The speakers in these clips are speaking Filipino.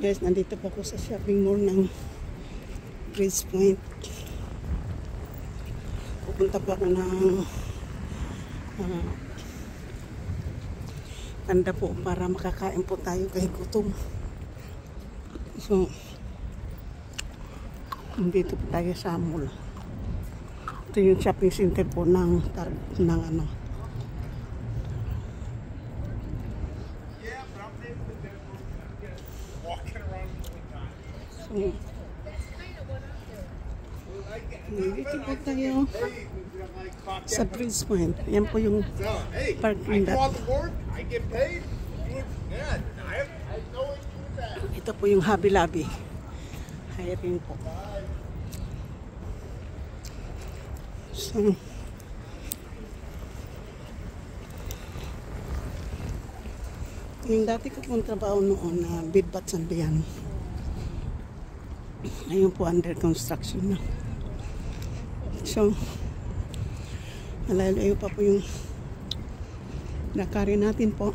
Guys, nandito po ako sa shopping mall ng Bridge Point. Pupunta po ako ng Panda po para makakain po tayo kay gutom. So, nandito po tayo sa mall. Ito yung shopping center po ng ano. So, dito po tayo sa Bridge Point. Yan po yung parking lot. Ito po yung Hobby Lobby. Hiring po. So, yung dati ko pong trabaho noon na Bidbat Sanbian. Ngayon po under construction na. So, malayo pa po yung nakari natin po.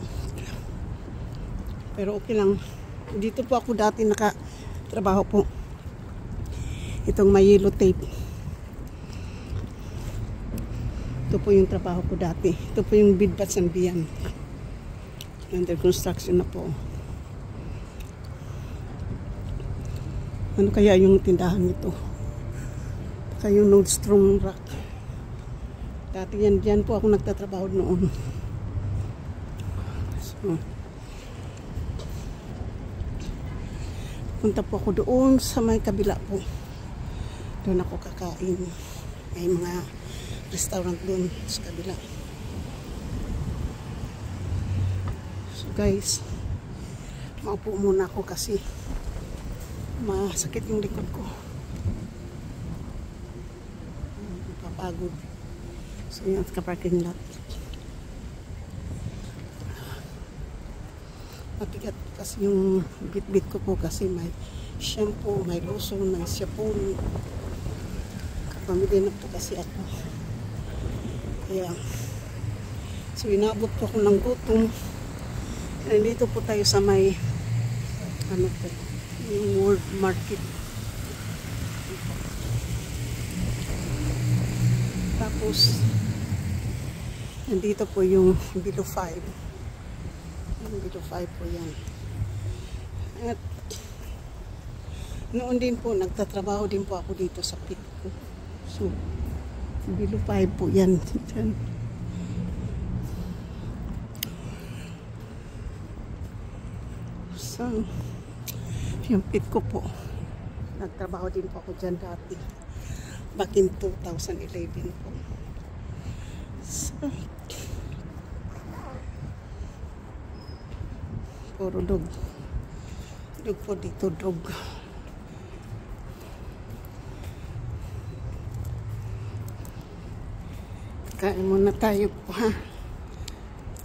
Pero okay lang. Dito po ako dati nakatrabaho po. Itong may yellow tape. Ito po yung trabaho ko dati. Ito po yung Bidbat Sanbian. Under construction na po. Ano kaya yung tindahan nito? Baka yung Nordstrom Rack. Dati yan, dyan po ako nagtatrabaho noon. So, punta po ako doon sa may kabila po. Doon ako kakain. May mga restaurant doon sa kabila. So guys, maupo muna ako kasi masakit yung likod ko. Napapagod. So yun, ka-parking lot. Matigat kasi yung bit-bit ko po kasi may shampoo, may lotion, may sapon. Kapamili na po kasi ako. Kaya, so inabot po ako ng gutom. Nandito po tayo sa may ano po, yung World Market. Tapos nandito po yung Below 5. Yung Below 5 po yan. At noon din po nagtatrabaho din po ako dito sa pit ko. So Below 5 po yan. So yung pit ko po, nagtrabaho din po ako dyan dati back in 2011 po. So, puro dog po dito, dog. Kain muna tayo po ha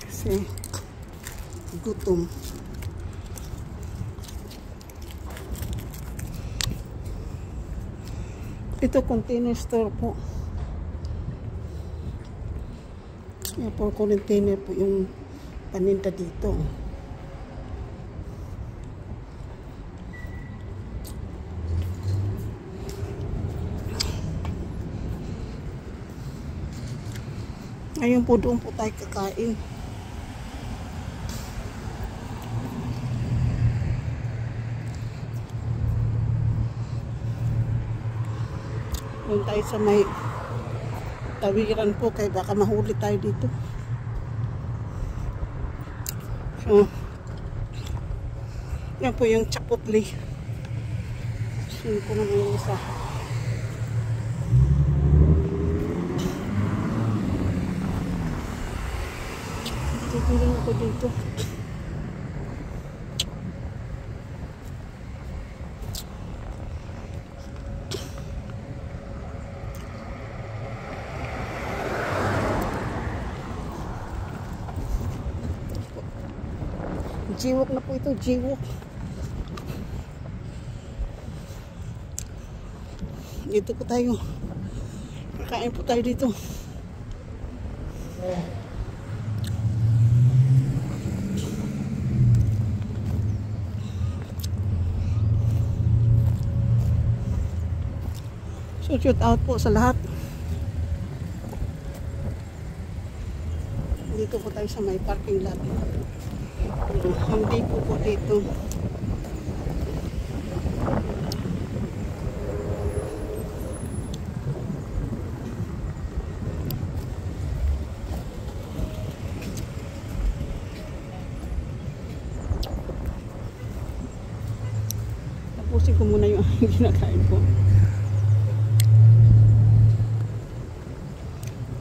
kasi gutom. Ito container store po. Yan po container po yung paninda dito. Ngayon po doon po tayo kakain. Doon tayo sa may tawiran po kaya baka mahuli tayo dito. So, yan po yung Chipotle. Sino ko naman yung isa. Titignan ako dito. Jiwok na po ito, jiwok. Dito po tayo. Kakain po tayo dito. So shoot out po sa lahat. Dito po tayo sa may parking lot. Home Depot po dito. Tapusin ko muna yung ginakain ko.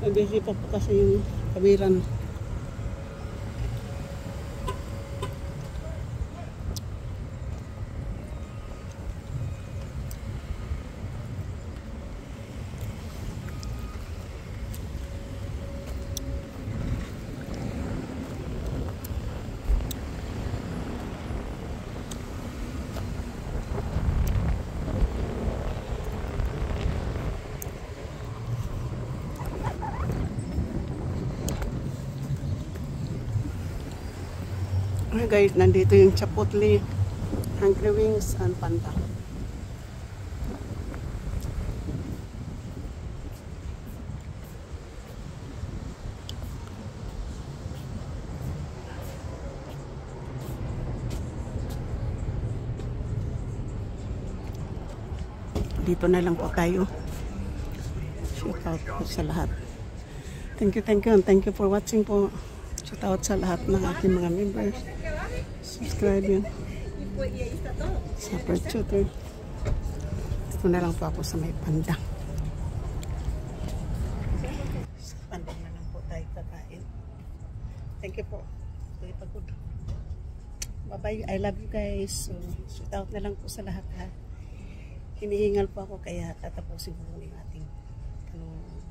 Busy pa po kasi yung kabiran. Guys, nandito yung Chipotle, Hungry Wings, and Panda. Dito na lang po tayo. Shout out po sa lahat. Thank you, and thank you for watching po. Shout out sa lahat ng aking mga members. Subscribe yun. Sa Twitter. Dito na lang po ako sa may Panda. Sa Panda na lang po tayo kakain. Thank you po. Bye-bye. I love you guys. So, shout out na lang po sa lahat ha. Hinihingal po ako kaya tatapusin ko muna yung ating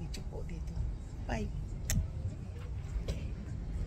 video po dito. Bye.